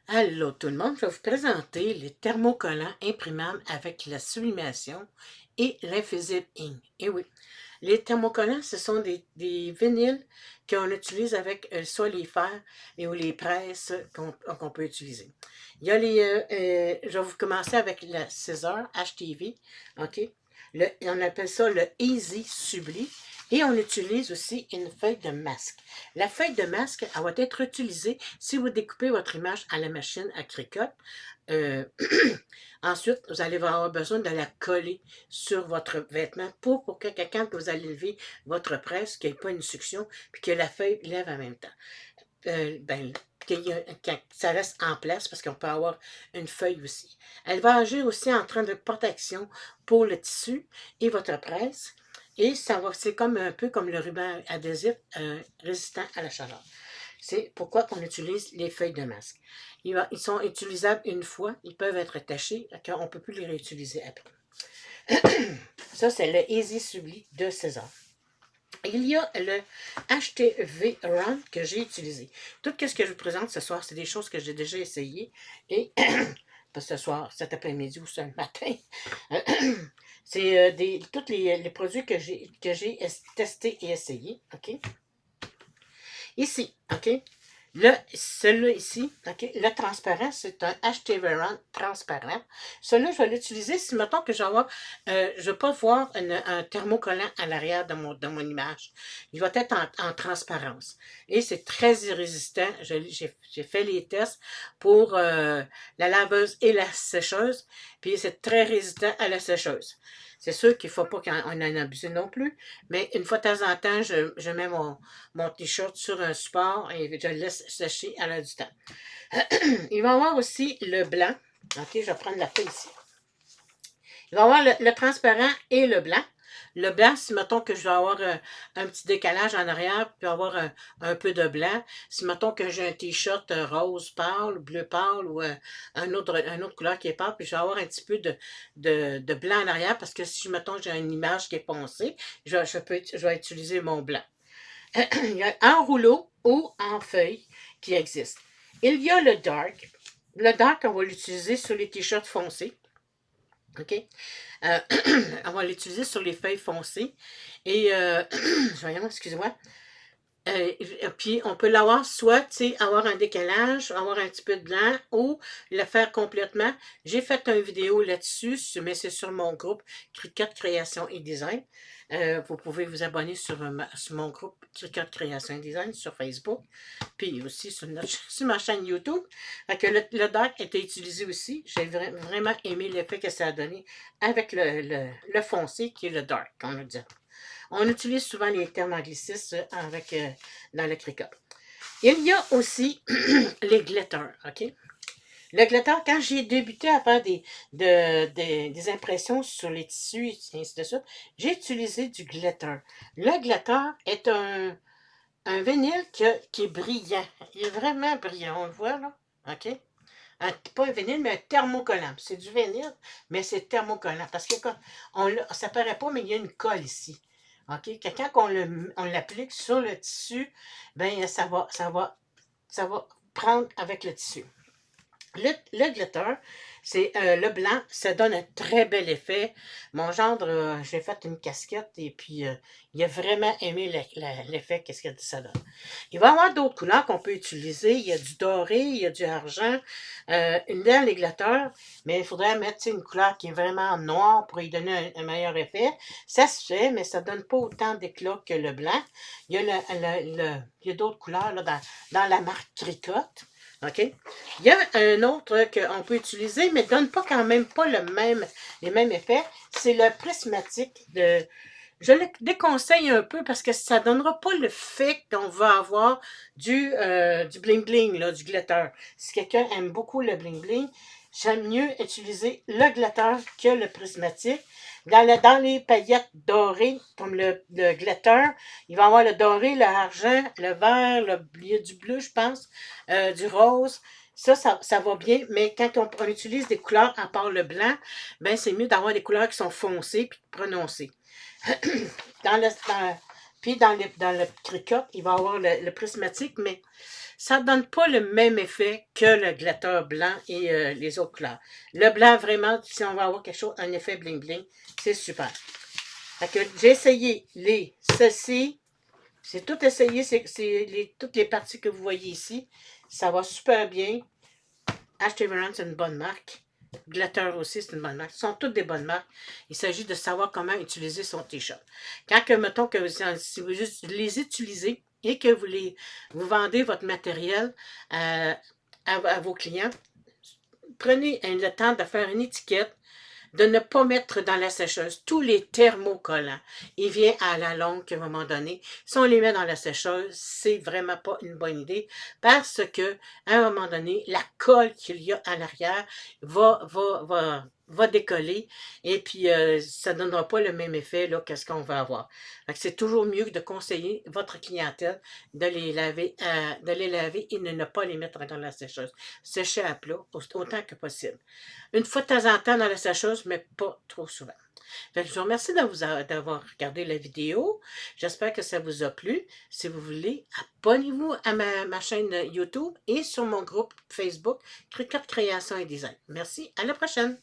Allô tout le monde, je vais vous présenter les thermocollants imprimables avec la sublimation et l'invisible ink. Et oui, les thermocollants, ce sont des vinyles qu'on utilise avec soit les fers et ou les presses qu'on peut utiliser. Il y a je vais vous commencer avec la scissor HTV, ok? On appelle ça le Easy Subli. Et on utilise aussi une feuille de masque. La feuille de masque, elle va être utilisée si vous découpez votre image à la machine à cricotte. Euh, Ensuite, vous allez avoir besoin de la coller sur votre vêtement pour que quand vous allez lever votre presse, qu'il n'y ait pas une succion, puis que la feuille lève en même temps. Ben, que ça reste en place parce qu'on peut avoir une feuille aussi. Elle va agir aussi en train de protection pour le tissu et votre presse. Et c'est comme un peu comme le ruban adhésif résistant à la chaleur. C'est pourquoi on utilise les feuilles de masque. Ils sont utilisables une fois, ils peuvent être tachés, on ne peut plus les réutiliser après. Ça, c'est le Easy Subli de César. Il y a le HTV Run que j'ai utilisé. Tout ce que je vous présente ce soir, c'est des choses que j'ai déjà essayées. Et pas ce soir, cet après-midi ou ce matin. C'est tous les produits que j'ai testés et essayés. OK? Ici, OK? Celui-là ici, OK? Le transparent, c'est un HTV Run transparent. Celui-là, je vais l'utiliser si, mettons que je ne veux pas voir un thermocollant à l'arrière de mon image. Il va être en transparence. Et c'est très résistant. J'ai fait les tests pour la laveuse et la sécheuse. Puis c'est très résistant à la sécheuse. C'est sûr qu'il ne faut pas qu'on en abuse non plus, mais une fois de temps en temps, je mets mon t-shirt sur un support et je le laisse sécher à l'heure du temps. Il va y avoir aussi le blanc. OK, je vais prendre la feuille ici. Il va y avoir le transparent et le blanc. Le blanc, si mettons que je vais avoir un petit décalage en arrière, puis avoir un peu de blanc. Si mettons que j'ai un t-shirt rose pâle, bleu pâle ou une autre couleur qui est pâle, puis je vais avoir un petit peu de blanc en arrière, parce que si mettons j'ai une image qui est foncée, je vais utiliser mon blanc. Il y a en rouleau ou en feuille qui existe. Il y a le dark. Le dark, on va l'utiliser sur les t-shirts foncés. OK? Euh, on va l'utiliser sur les feuilles foncées. Et, voyons, excusez-moi. Puis on peut l'avoir soit, tu sais, avoir un décalage, avoir un petit peu de blanc ou le faire complètement. J'ai fait une vidéo là-dessus, mais c'est sur mon groupe Cricut Création et Design. Vous pouvez vous abonner sur mon groupe Cricut Création et Design sur Facebook, puis aussi sur ma chaîne YouTube. Fait que le dark a été utilisé aussi. J'ai vraiment aimé l'effet que ça a donné avec le foncé qui est le dark, on a dit. On utilise souvent les termes anglicistes dans le Cricut. Il y a aussi les glitters, OK? Le glitter, quand j'ai débuté à faire des impressions sur les tissus et ainsi de suite, j'ai utilisé du glitter. Le glitter est un vinyle qui est brillant. Il est vraiment brillant, on le voit là, OK? Pas un vinyle, mais un thermocollant. C'est du vinyle, mais c'est thermocollant. Parce que ça ne paraît pas, mais il y a une colle ici. OK? Quand on l'applique sur le tissu, ben ça va prendre avec le tissu. Le glitter, c'est le blanc, ça donne un très bel effet. Mon gendre, j'ai fait une casquette et puis il a vraiment aimé l'effet qu'est-ce que ça donne. Il va y avoir d'autres couleurs qu'on peut utiliser. Il y a du doré, il y a du argent, dans les glitters, mais il faudrait mettre une couleur qui est vraiment noire pour y donner un meilleur effet. Ça se fait, mais ça ne donne pas autant d'éclat que le blanc. Il y a, il y a d'autres couleurs là, dans la marque Cricotte. OK? Il y a un autre qu'on peut utiliser, mais ne donne pas quand même pas les mêmes effets. C'est le prismatique. Je le déconseille un peu parce que ça ne donnera pas le fait qu'on va avoir du bling-bling, là, du glitter. Si quelqu'un aime beaucoup le bling-bling, j'aime mieux utiliser le glitter que le prismatique. Dans les paillettes dorées, comme le glitter, il va y avoir le doré, l'argent, le vert, il y a du bleu, je pense, du rose. Ça va bien, mais quand on utilise des couleurs à part le blanc, ben c'est mieux d'avoir des couleurs qui sont foncées et prononcées. Dans le, dans, Puis dans le Cricut, il va y avoir le prismatique, mais ça ne donne pas le même effet que le glatteur blanc et les autres couleurs. Le blanc, vraiment, si on va avoir quelque chose, un effet bling-bling, c'est super. Fait que j'ai essayé ceci. J'ai tout essayé, toutes les parties que vous voyez ici. Ça va super bien. H.T. Veron, c'est une bonne marque. Glatter aussi, c'est une bonne marque. Ce sont toutes des bonnes marques. Il s'agit de savoir comment utiliser son t-shirt. Quand, mettons que si vous les utilisez et que vous vendez votre matériel à vos clients, prenez le temps de faire une étiquette, de ne pas mettre dans la sécheuse tous les thermocollants. Il vient à la longue qu'à un moment donné, si on les met dans la sécheuse, c'est vraiment pas une bonne idée parce que à un moment donné, la colle qu'il y a à l'arrière va décoller et puis ça ne donnera pas le même effet là, qu'est-ce qu'on va avoir. C'est toujours mieux de conseiller votre clientèle de les laver et de ne pas les mettre dans la sécheuse. Sécher à plat autant que possible. Une fois de temps en temps dans la sécheuse, mais pas trop souvent. Fait que je vous remercie d'avoir regardé la vidéo. J'espère que ça vous a plu. Si vous voulez, abonnez-vous à ma chaîne YouTube et sur mon groupe Facebook Cricut Création et Design. Merci, à la prochaine!